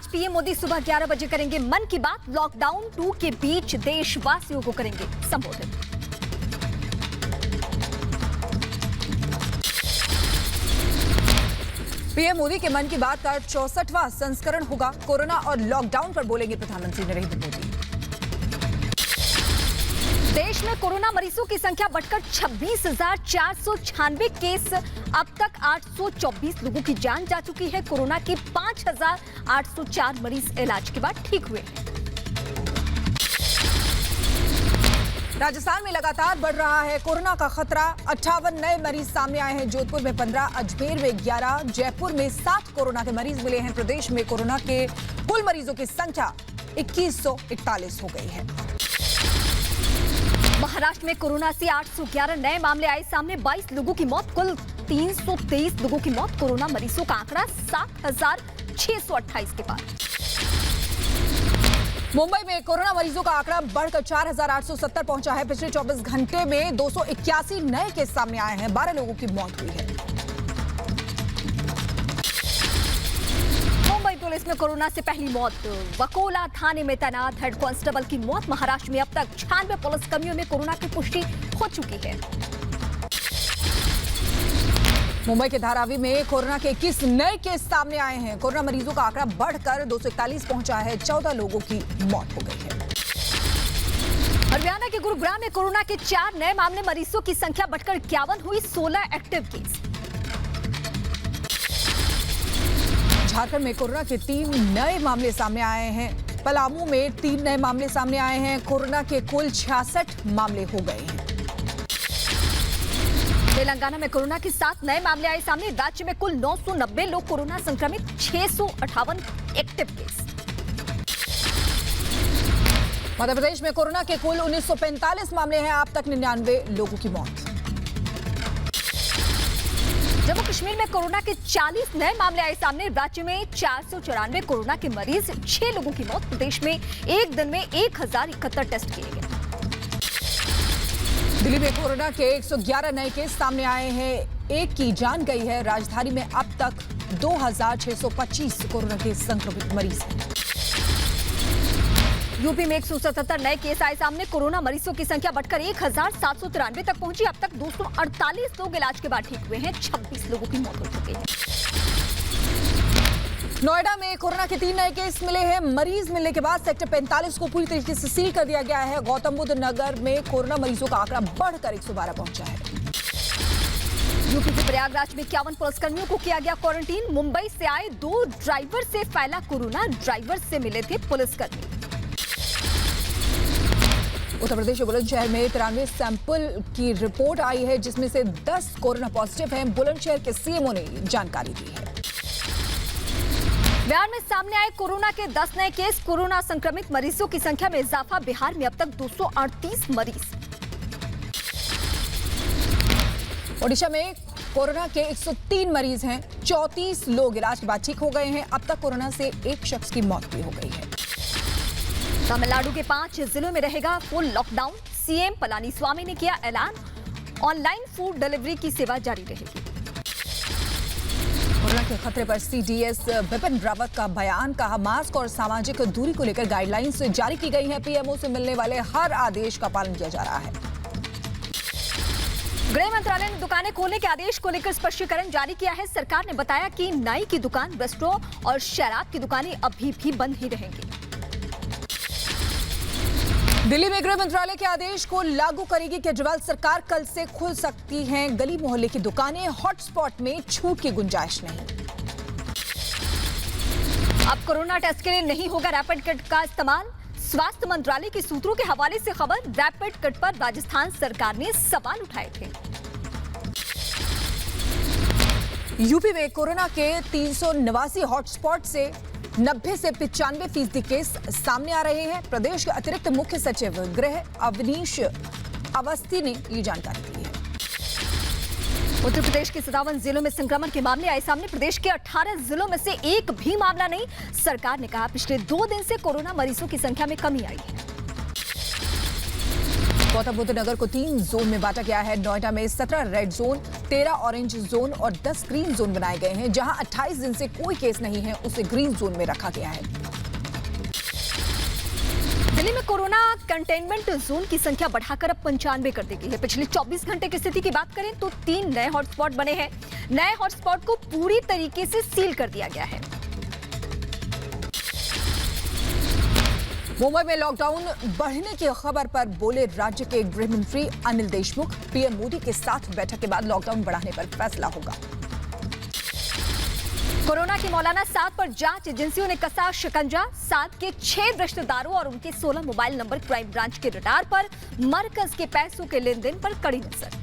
आज पीएम मोदी सुबह 11 बजे करेंगे मन की बात। लॉकडाउन 2 के बीच देशवासियों को करेंगे संबोधित। पीएम मोदी के मन की बात का 64वां संस्करण होगा। कोरोना और लॉकडाउन पर बोलेंगे प्रधानमंत्री नरेंद्र मोदी। देश में कोरोना मरीजों की संख्या बढ़कर 26,496 केस। अब तक 824 लोगों की जान जा चुकी है। कोरोना के 5,804 मरीज इलाज के बाद ठीक हुए हैं। राजस्थान में लगातार बढ़ रहा है कोरोना का खतरा। 58 नए मरीज सामने आए हैं। जोधपुर में 15, अजमेर में 11, जयपुर में 7 कोरोना के मरीज मिले हैं। प्रदेश में कोरोना के कुल मरीजों की संख्या 2141 हो गई है। महाराष्ट्र में कोरोना से 811 नए मामले आए सामने। 22 लोगों की मौत, कुल 323 लोगों की मौत। कोरोना मरीजों का आंकड़ा 7,628 के पार। मुंबई में कोरोना मरीजों का आंकड़ा बढ़कर 4,870 पहुंचा है। पिछले 24 घंटे में 281 नए केस सामने आए हैं। 12 लोगों की मौत हुई है। मुंबई पुलिस में कोरोना से पहली मौत। वकोला थाने में तैनात हेड कांस्टेबल की मौत। महाराष्ट्र में अब तक 96 पुलिसकर्मियों में कोरोना की पुष्टि हो चुकी है। मुंबई के धारावी में कोरोना के 21 नए केस सामने आए हैं। कोरोना मरीजों का आंकड़ा बढ़कर 241 पहुंचा है। 14 लोगों की मौत हो गई है। हरियाणा के गुरुग्राम में कोरोना के 4 नए मामले। मरीजों की संख्या बढ़कर 51 हुई। 16 एक्टिव केस। झारखंड में कोरोना के 3 नए मामले सामने आए हैं। पलामू में 3 नए मामले सामने आए हैं। कोरोना के कुल 66 मामले हो गए हैं। तेलंगाना में कोरोना के 7 नए मामले आए सामने। राज्य में कुल 990 लोग कोरोना संक्रमित। 658 एक्टिव केस। मध्य प्रदेश में कोरोना के कुल 1945 मामले हैं। अब तक 99 लोगों की मौत। जम्मू कश्मीर में कोरोना के 40 नए मामले आए सामने। राज्य में 494 कोरोना के मरीज। 6 लोगों की मौत। प्रदेश में एक दिन में 1071 टेस्ट किए गए। दिल्ली में कोरोना के 111 नए केस सामने आए हैं। एक की जान गई है। राजधानी में अब तक 2,625 कोरोना के संक्रमित मरीज हैं। यूपी में 177 नए केस आए सामने। कोरोना मरीजों की संख्या बढ़कर 1,793 तक पहुंची। अब तक 248 लोग इलाज के बाद ठीक हुए हैं। 26 लोगों की मौत हो चुकी है। नोएडा में कोरोना के 3 नए केस मिले हैं। मरीज मिलने के बाद सेक्टर 45 को पूरी तरीके से सील कर दिया गया है। गौतम बुद्ध नगर में कोरोना मरीजों का आंकड़ा बढ़कर 112 पहुंचा है। यूपी के प्रयागराज में 51 पुलिसकर्मियों को किया गया क्वारंटीन। मुंबई से आए 2 ड्राइवर से फैला कोरोना। ड्राइवर से मिले थे पुलिसकर्मी। उत्तर प्रदेश के बुलंदशहर में 93 सैंपल की रिपोर्ट आई है, जिसमें से 10 कोरोना पॉजिटिव हैं। बुलंदशहर के सीएमओ ने जानकारी दी है। बिहार में सामने आए कोरोना के 10 नए केस। कोरोना संक्रमित मरीजों की संख्या में इजाफा। बिहार में अब तक 238 मरीज। ओडिशा में कोरोना के 103 मरीज हैं। 34 लोग इलाज के बाद ठीक हो गए हैं। अब तक कोरोना से एक शख्स की मौत भी हो गई है। तमिलनाडु के 5 जिलों में रहेगा फुल लॉकडाउन। सीएम पलानीस्वामी ने किया ऐलान। ऑनलाइन फूड डिलीवरी की सेवा जारी रहेगी। कोरोना के खतरे पर सीडीएस विपिन रावत का बयान। कहा, मास्क और सामाजिक दूरी को लेकर गाइडलाइंस जारी की गई हैं। पीएमओ से मिलने वाले हर आदेश का पालन किया जा रहा है। गृह मंत्रालय ने दुकानें खोलने के आदेश को लेकर स्पष्टीकरण जारी किया है। सरकार ने बताया कि नाई की दुकान, रेस्टोरेंट और शराब की दुकानें अभी भी बंद ही रहेंगी। दिल्ली में गृह मंत्रालय के आदेश को लागू करेगी केजरीवाल सरकार। कल से खुल सकती हैं गली मोहल्ले की दुकानें। हॉटस्पॉट में छूट की गुंजाइश नहीं। अब कोरोना टेस्ट के लिए नहीं होगा रैपिड किट का इस्तेमाल। स्वास्थ्य मंत्रालय के सूत्रों के हवाले से खबर। रैपिड किट पर राजस्थान सरकार ने सवाल उठाए थे। यूपी में कोरोना के 389 हॉटस्पॉट से 90 से 95% केस सामने आ रहे हैं। प्रदेश के अतिरिक्त मुख्य सचिव गृह अवनीश अवस्थी ने ये जानकारी दी है। उत्तर प्रदेश के 57 जिलों में संक्रमण के मामले आए सामने। प्रदेश के 18 जिलों में से एक भी मामला नहीं। सरकार ने कहा, पिछले 2 दिन से कोरोना मरीजों की संख्या में कमी आई है। गौतम बुद्ध नगर को 3 जोन में बांटा गया है। नोएडा में 17 रेड जोन, 13 ऑरेंज जोन और 10 ग्रीन जोन बनाए गए हैं। जहां 28 दिन से कोई केस नहीं है, उसे ग्रीन जोन में रखा गया है। दिल्ली में कोरोना कंटेनमेंट जोन की संख्या बढ़ाकर अब 95 कर दी गई है। पिछले 24 घंटे की स्थिति की बात करें तो 3 नए हॉटस्पॉट बने हैं। नए हॉटस्पॉट को पूरी तरीके से सील कर दिया गया है। मुंबई में लॉकडाउन बढ़ने की खबर पर बोले राज्य के गृह मंत्री अनिल देशमुख। पीएम मोदी के साथ बैठक के बाद लॉकडाउन बढ़ाने पर फैसला होगा। कोरोना की मौलाना साद पर जांच एजेंसियों ने कसा शिकंजा। साद के 6 रिश्तेदारों और उनके 16 मोबाइल नंबर क्राइम ब्रांच के रडार पर। मरकज के पैसों के लेन देन पर कड़ी नजर।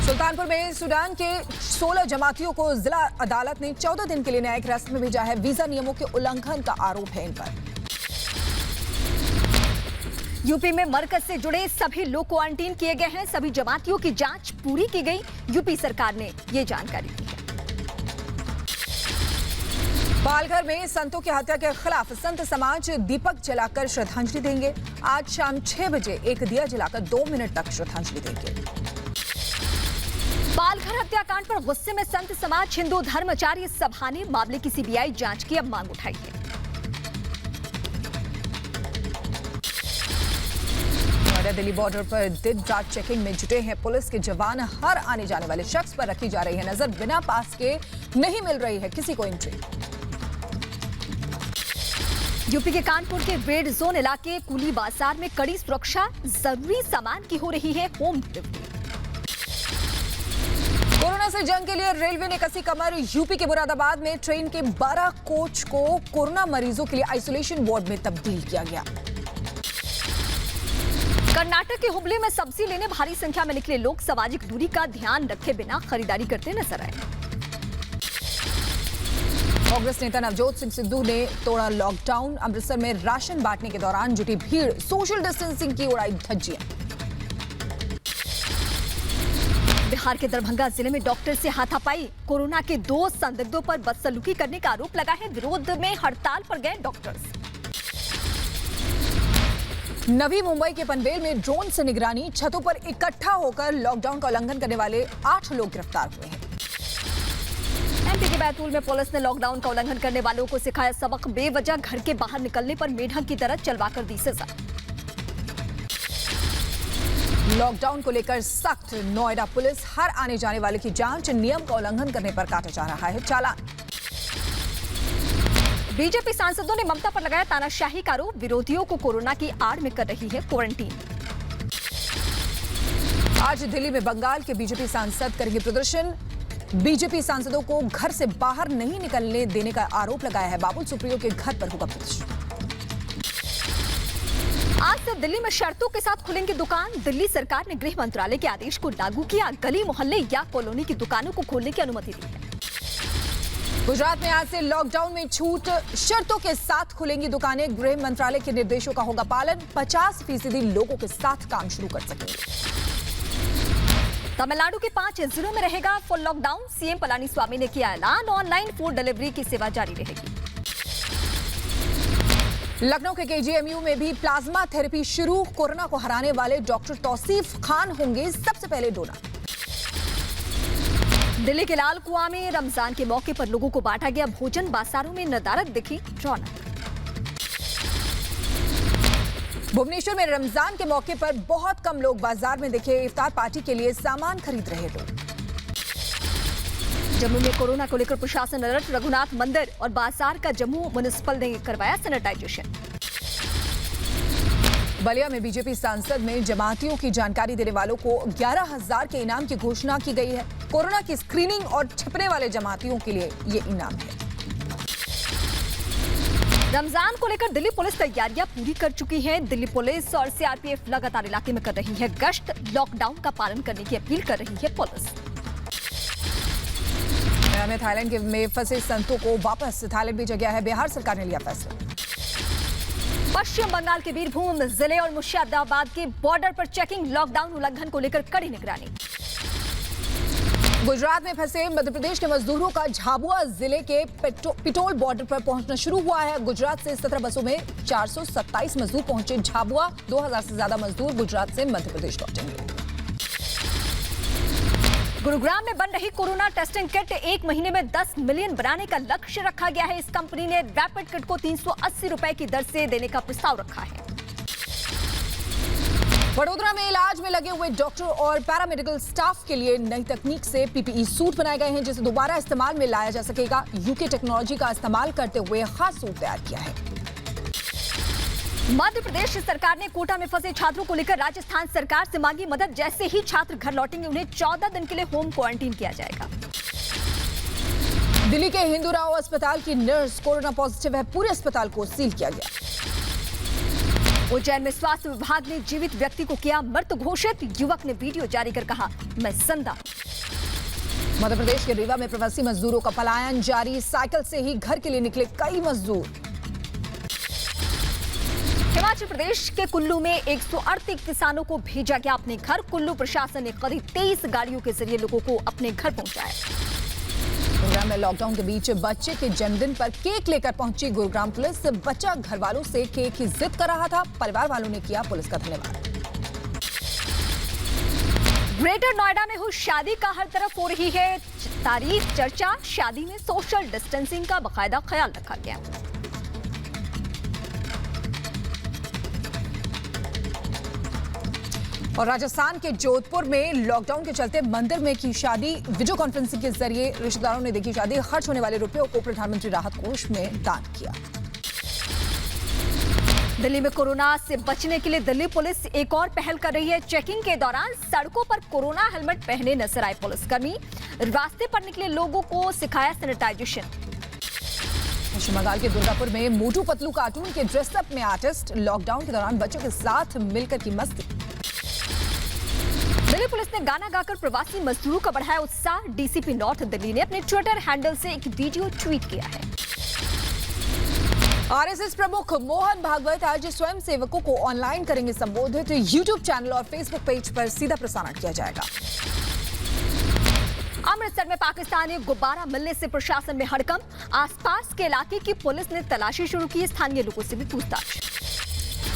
सुल्तानपुर में सूडान के 16 जमातियों को जिला अदालत ने 14 दिन के लिए न्यायिक हिरासत में भेजा है। वीजा नियमों के उल्लंघन का आरोप है इन पर। यूपी में मरकज से जुड़े सभी लोग क्वारंटीन किए गए हैं। सभी जमातियों की जांच पूरी की गई। यूपी सरकार ने ये जानकारी दी है। पालघर में संतों की हत्या के खिलाफ संत समाज दीपक जलाकर श्रद्धांजलि देंगे। आज शाम 6 बजे एक दिया जलाकर 2 मिनट तक श्रद्धांजलि देंगे। पालघर हत्याकांड पर गुस्से में संत समाज हिंदू धर्माचार्य सभा ने मामले की सीबीआई जांच की अब मांग उठाई है। दिल्ली बॉर्डर पर दिन रात चेकिंग में जुटे हैं पुलिस के जवान। हर आने जाने वाले शख्स पर रखी जा रही है नजर। बिना पास के नहीं मिल रही है किसी को एंट्री। यूपी के कानपुर के रेड जोन इलाके कुली बाजार में कड़ी सुरक्षा। जरूरी सामान की हो रही है होम डिलीवरी। कोरोना से जंग के लिए रेलवे ने कसी कमर। यूपी के मुरादाबाद में ट्रेन के 12 कोच को कोरोना मरीजों के लिए आइसोलेशन वार्ड में तब्दील किया गया। कर्नाटक के हुबली में सब्जी लेने भारी संख्या में निकले लोग सामाजिक दूरी का ध्यान रखे बिना खरीदारी करते नजर आए। कांग्रेस नेता नवजोत सिंह सिद्धू ने तोड़ा लॉकडाउन। अमृतसर में राशन बांटने के दौरान जुटी भीड़। सोशल डिस्टेंसिंग की उड़ाई धज्जियां। बिहार के दरभंगा जिले में डॉक्टर से हाथापाई। कोरोना के 2 संदिग्धों पर बदसलूकी करने का आरोप लगा है। विरोध में हड़ताल पर गए डॉक्टर्स। नवी मुंबई के पनवेल में ड्रोन से निगरानी। छतों पर इकट्ठा होकर लॉकडाउन का उल्लंघन करने वाले 8 लोग गिरफ्तार हुए हैं। एमपी के बैतूल में पुलिस ने लॉकडाउन का उल्लंघन करने वालों को सिखाया सबक। बेवजह घर के बाहर निकलने पर मेढक की तरह चलवाकर दी सजा। लॉकडाउन को लेकर सख्त। नोएडा पुलिस हर आने जाने वाले की जांच। नियम का उल्लंघन करने पर काटा जा रहा है चालान। बीजेपी सांसदों ने ममता पर लगाया तानाशाही का आरोप। विरोधियों को कोरोना की आड़ में कर रही है क्वारंटीन। आज दिल्ली में बंगाल के बीजेपी सांसद करेंगे प्रदर्शन। बीजेपी सांसदों को घर से बाहर नहीं निकलने देने का आरोप लगाया है। बाबुल सुप्रियो के घर पर होगा प्रदर्शन। आज से दिल्ली में शर्तों के साथ खुलेंगी दुकान। दिल्ली सरकार ने गृह मंत्रालय के आदेश को लागू किया। गली मोहल्ले या कॉलोनी की दुकानों को खोलने की अनुमति दी है। गुजरात में आज से लॉकडाउन में छूट। शर्तों के साथ खुलेंगी दुकानें। गृह मंत्रालय के निर्देशों का होगा पालन। 50% लोगों के साथ काम शुरू कर सकेंगे। तमिलनाडु के 5 जिलों में रहेगा फुल लॉकडाउन। सीएम पलानीस्वामी ने किया ऐलान। ऑनलाइन फूड डिलीवरी की सेवा जारी रहेगी। लखनऊ के केजीएमयू में भी प्लाज्मा थेरेपी शुरू। कोरोना को हराने वाले डॉक्टर तौसीफ खान होंगे सबसे पहले डोनर। दिल्ली के लाल कुआं में रमजान के मौके पर लोगों को बांटा गया भोजन। बाजारों में नदारत दिखी रौनक। भुवनेश्वर में रमजान के मौके पर बहुत कम लोग बाजार में दिखे। इफ्तार पार्टी के लिए सामान खरीद रहे लोग। जम्मू में कोरोना को लेकर प्रशासन अलर्ट। रघुनाथ मंदिर और बाजार का जम्मू म्युनिसिपल ने करवाया सैनिटाइजेशन। बलिया में बीजेपी सांसद में जमातियों की जानकारी देने वालों को 11,000 के इनाम की घोषणा की गई है। कोरोना की स्क्रीनिंग और छिपने वाले जमातियों के लिए ये इनाम है। रमजान को लेकर दिल्ली पुलिस तैयारियां पूरी कर चुकी है। दिल्ली पुलिस और सीआरपीएफ लगातार इलाके में कर रही है गश्त। लॉकडाउन का पालन करने की अपील कर रही है पुलिस। में थाईलैंड में फंसे संतों को वापस थाईलैंड भेजा गया है। बिहार सरकार ने लिया फैसला। पश्चिम बंगाल के बीरभूम जिले और मुर्शिदाबाद के बॉर्डर पर चेकिंग। लॉकडाउन उल्लंघन को लेकर कड़ी निगरानी। गुजरात में फंसे मध्य प्रदेश के मजदूरों का झाबुआ जिले के पिटोल बॉर्डर पर पहुंचना शुरू हुआ है। गुजरात से 17 बसों में 427 मजदूर पहुंचे झाबुआ। 2000 से ज्यादा मजदूर गुजरात से मध्य प्रदेश लौटेंगे। गुरुग्राम में बन रही कोरोना टेस्टिंग किट 1 महीने में 10 मिलियन बनाने का लक्ष्य रखा गया है। इस कंपनी ने रैपिड किट को 380 रुपए की दर से देने का प्रस्ताव रखा है। वडोदरा में इलाज में लगे हुए डॉक्टर और पैरामेडिकल स्टाफ के लिए नई तकनीक से पीपीई सूट बनाए गए हैं, जिसे दोबारा इस्तेमाल में लाया जा सकेगा। यूके टेक्नोलॉजी का इस्तेमाल करते हुए खास सूट तैयार किया है। मध्य प्रदेश सरकार ने कोटा में फंसे छात्रों को लेकर राजस्थान सरकार से मांगी मदद। जैसे ही छात्र घर लौटेंगे उन्हें 14 दिन के लिए होम क्वारंटीन किया जाएगा। दिल्ली के हिंदूराव अस्पताल की नर्स कोरोना पॉजिटिव है, पूरे अस्पताल को सील किया गया। उज्जैन में स्वास्थ्य विभाग ने जीवित व्यक्ति को किया मृत घोषित। युवक ने वीडियो जारी कर कहा, मैं जिंदा हूं। मध्य प्रदेश के रीवा में प्रवासी मजदूरों का पलायन जारी। साइकिल से ही घर के लिए निकले कई मजदूर। हिमाचल प्रदेश के कुल्लू में 138 किसानों को भेजा गया अपने घर। कुल्लू प्रशासन ने करीब 23 गाड़ियों के जरिए लोगों को अपने घर पहुंचाया। गुरुग्राम में लॉकडाउन के बीच बच्चे के जन्मदिन पर केक लेकर पहुंची गुरुग्राम पुलिस। बच्चा घर वालों से केक की जिद कर रहा था, परिवार वालों ने किया पुलिस का धन्यवाद। ग्रेटर नोएडा में हुई शादी का हर तरफ हो रही है तारीफ चर्चा। शादी में सोशल डिस्टेंसिंग का बाकायदा ख्याल रखा गया। और राजस्थान के जोधपुर में लॉकडाउन के चलते मंदिर में की शादी। वीडियो कॉन्फ्रेंसिंग के जरिए रिश्तेदारों ने देखी शादी। खर्च होने वाले रुपयों को प्रधानमंत्री राहत कोष में दान किया। दिल्ली में कोरोना से बचने के लिए दिल्ली पुलिस एक और पहल कर रही है। चेकिंग के दौरान सड़कों पर कोरोना हेलमेट पहने नजर आए पुलिसकर्मी। रास्ते पर निकले लोगों को सिखाया सैनिटाइजेशन। पश्चिम बंगाल के दुर्गापुर में मोटू पतलू कार्टून के ड्रेसअप में आर्टिस्ट। लॉकडाउन के दौरान बच्चों के साथ मिलकर की मस्ती। दिल्ली पुलिस ने गाना गाकर प्रवासी मजदूरों का बढ़ाया उत्साह। डीसीपी नॉर्थ दिल्ली ने अपने ट्विटर हैंडल से एक वीडियो ट्वीट किया है। आरएसएस प्रमुख मोहन भागवत आज स्वयं सेवकों को ऑनलाइन करेंगे संबोधित। यूट्यूब चैनल और फेसबुक पेज पर सीधा प्रसारण किया जाएगा। अमृतसर में पाकिस्तानी गुब्बारा मिलने से प्रशासन में हड़कंप। आसपास के इलाके की पुलिस ने तलाशी शुरू की। स्थानीय लोगों से भी पूछताछ।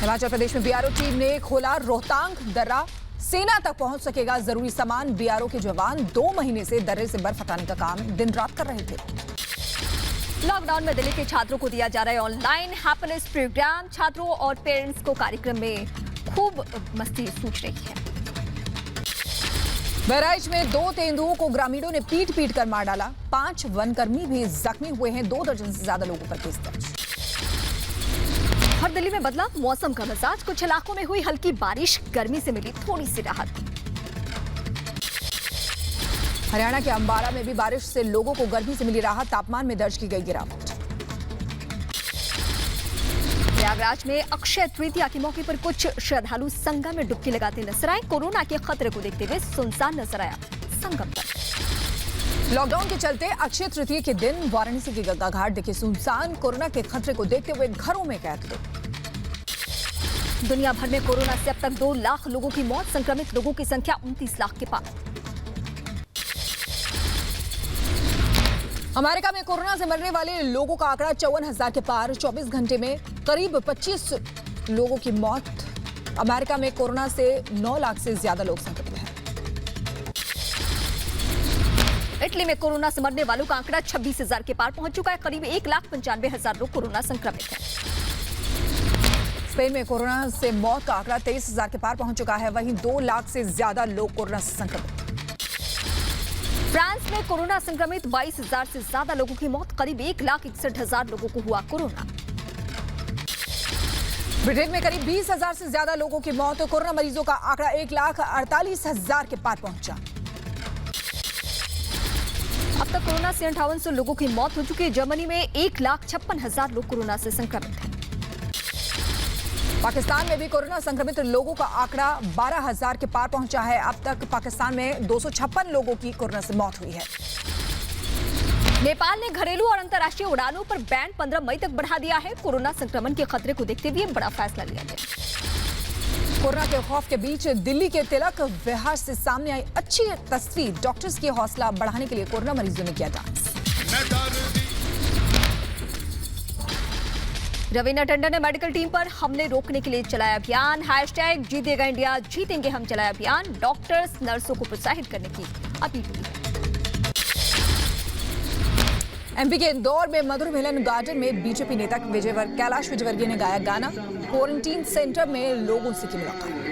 हिमाचल प्रदेश में बीआरओ टीम ने खोला रोहतांग दर्रा। सेना तक पहुंच सकेगा जरूरी सामान। बीआरओ के जवान 2 महीने से दर्रे से बर्फ हटाने का काम दिन रात कर रहे थे। लॉकडाउन में दिल्ली के छात्रों को दिया जा रहा है ऑनलाइन हैप्पीनेस प्रोग्राम। छात्रों और पेरेंट्स को कार्यक्रम में खूब मस्ती सूझ रही है। बहराइच में 2 तेंदुओं को ग्रामीणों ने पीट कर मार डाला। 5 वनकर्मी भी जख्मी हुए हैं। 2 दर्जन से ज्यादा लोगों पर केस दर्ज। और दिल्ली में बदला मौसम का मिजाज। कुछ इलाकों में हुई हल्की बारिश। गर्मी से मिली थोड़ी सी राहत। हरियाणा के अंबाला में भी बारिश से लोगों को गर्मी से मिली राहत। तापमान में दर्ज की गई गिरावट। प्रयागराज में अक्षय तृतीया के मौके पर कुछ श्रद्धालु संगम में डुबकी लगाते नजर आए। कोरोना के खतरे को देखते हुए सुनसान नजर आया संगम पर। लॉकडाउन के चलते अक्षय तृतीया के दिन वाराणसी के गंगा घाट दिखे सुनसान। कोरोना के खतरे को देखते हुए घरों में कैद लोग। दुनिया भर में कोरोना से अब तक 2 लाख लोगों की मौत। संक्रमित लोगों की संख्या 29 लाख के पार। अमेरिका में कोरोना से मरने वाले लोगों का आंकड़ा 54,000 के पार। 24 घंटे में करीब 25 लोगों की मौत। अमेरिका में कोरोना से 9 लाख से ज्यादा लोग संक्रमित हैं। इटली में कोरोना से मरने वालों का आंकड़ा 26,000 के पार पहुंच चुका है। करीब 1,95,000 लोग कोरोना संक्रमित हैं। स्पेन में कोरोना से मौत का आंकड़ा 23,000 के पार पहुंच चुका है। वहीं 2 लाख से ज्यादा लोग कोरोना से संक्रमित। फ्रांस में कोरोना संक्रमित 22,000 से ज्यादा लोगों की मौत। करीब 1,61,000 लोगों को हुआ कोरोना। ब्रिटेन में करीब 20,000 से ज्यादा लोगों की मौत। कोरोना मरीजों का आंकड़ा 1,48,000 के पार पहुंचा। अब तक कोरोना से 5800 लोगों की मौत हो चुकी है। जर्मनी में 1,56,000 लोग कोरोना से संक्रमित हैं। पाकिस्तान में भी कोरोना संक्रमित लोगों का आंकड़ा 12,000 के पार पहुंचा है। अब तक पाकिस्तान में 256 लोगों की कोरोना से मौत हुई है। नेपाल ने घरेलू और अंतर्राष्ट्रीय उड़ानों पर बैन 15 मई तक बढ़ा दिया है। कोरोना संक्रमण के खतरे को देखते हुए बड़ा फैसला लिया गया। कोरोना के खौफ के बीच दिल्ली के तिलक विहार से सामने आई अच्छी तस्वीर। डॉक्टर्स की हौसला बढ़ाने के लिए कोरोना मरीजों ने किया डांस। रवीना टंडन ने मेडिकल टीम पर हमले रोकने के लिए चलाया अभियान। #जीतेगा इंडिया जीतेंगे हम चलाया अभियान। डॉक्टर्स नर्सों को प्रोत्साहित करने की अपील की है। एमपी के इंदौर में मधुर मिलन गार्डन में बीजेपी नेता कैलाश विजयवर्गीय ने गाया गाना। क्वारंटीन सेंटर में लोगों से की मुलाकात।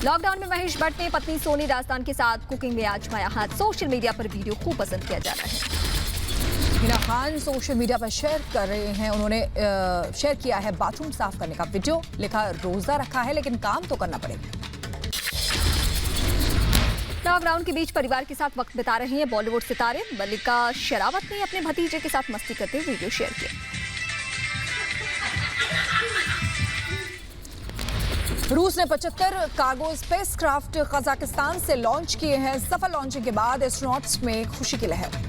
लॉकडाउन में महेश भट्ट ने पत्नी सोनी राजदान के साथ कुकिंग में आजमाया हाथ। सोशल मीडिया पर वीडियो खूब पसंद किया जा रहा है। हिना खान सोशल मीडिया पर शेयर कर रहे हैं। उन्होंने शेयर किया है बाथरूम साफ करने का वीडियो। लिखा, रोजा रखा है लेकिन काम तो करना पड़ेगा। लॉकडाउन के बीच परिवार के साथ वक्त बिता रही हैं बॉलीवुड सितारे। मल्लिका शेरावत ने अपने भतीजे के साथ मस्ती करते हुए वीडियो शेयर किया। रूस ने 75 कार्गो स्पेसक्राफ्ट कजाकिस्तान से लॉन्च किए हैं। सफल लॉन्चिंग के बाद एस्ट्रोनॉट्स में खुशी की लहर।